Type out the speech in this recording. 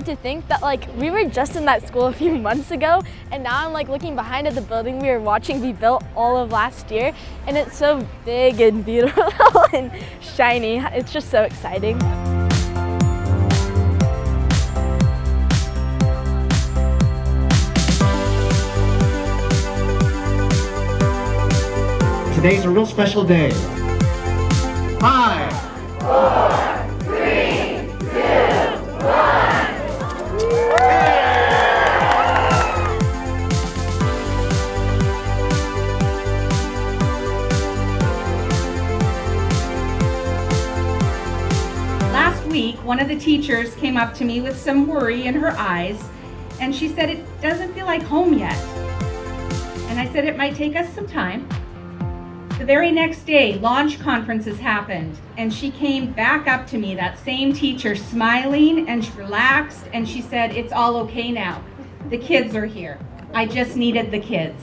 weird to think that like we were just in that school a few months ago, and now I'm like looking behind at the building we were watching be built all of last year, and it's so big and beautiful and shiny. It's just so exciting. Today's a real special day. 5, 4, 3, 2, 1. Last week, one of the teachers came up to me with some worry in her eyes, and she said it doesn't feel like home yet. And I said it might take us some time. The very next day, launch conferences happened, and she came back up to me, that same teacher, smiling and relaxed, and she said, "It's all okay now. The kids are here. I just needed the kids."